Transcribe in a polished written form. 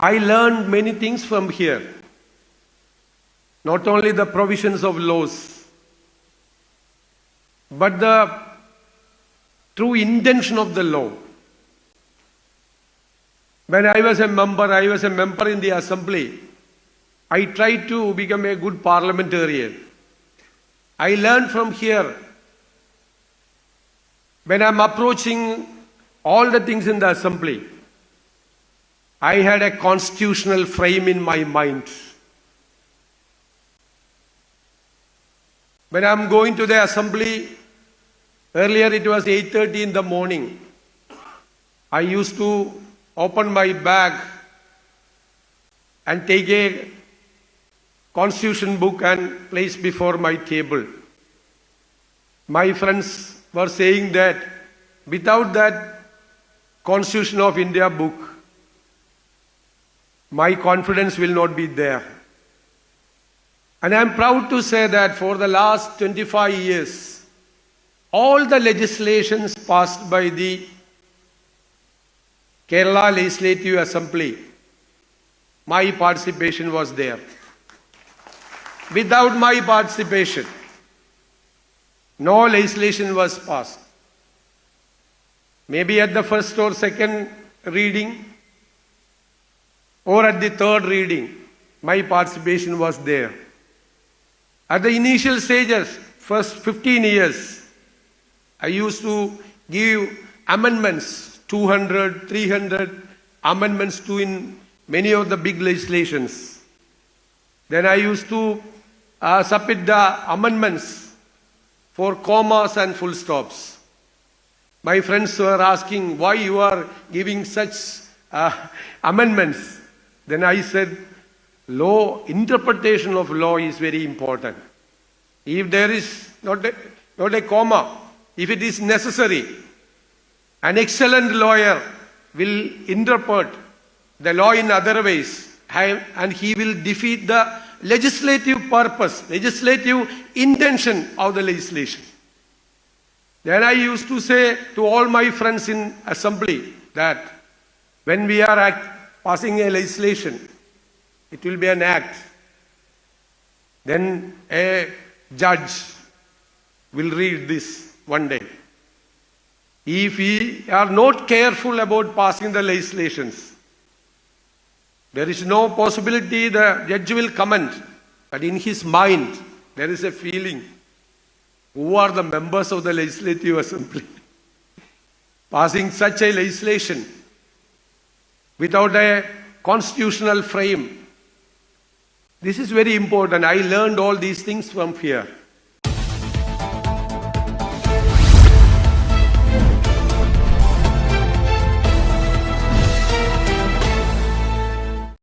I learned many things from here. Not only the provisions of laws, but the true intention of the law. When I was a member in the assembly. I tried to become a good parliamentarian. I learned from here. When I'm approaching all the things in the assembly, I had a constitutional frame in my mind. When I'm going to the assembly, earlier it was 8:30 in the morning. I used to open my bag and take a constitution book and place before my table. My friends were saying that without that Constitution of India book, my confidence will not be there. And I am proud to say that for the last 25 years, all the legislations passed by the Kerala Legislative Assembly, my participation was there. Without my participation, no legislation was passed. Maybe at the first or second reading, or at the third reading, my participation was there. At the initial stages, first 15 years, I used to give amendments, 200, 300 amendments to in many of the big legislations. Then I used to submit the amendments for commas and full stops. My friends were asking why you are giving such amendments. Then I said, law, interpretation of law is very important. If there is not a comma, if it is necessary, an excellent lawyer will interpret the law in other ways, and he will defeat the legislative purpose, legislative intention of the legislation. Then I used to say to all my friends in assembly that when we are passing a legislation, it will be an act. Then a judge will read this one day. If we are not careful about passing the legislations, there is no possibility the judge will comment, but in his mind there is a feeling, who are the members of the Legislative Assembly passing such a legislation without a constitutional frame. This is very important. I learned all these things from here.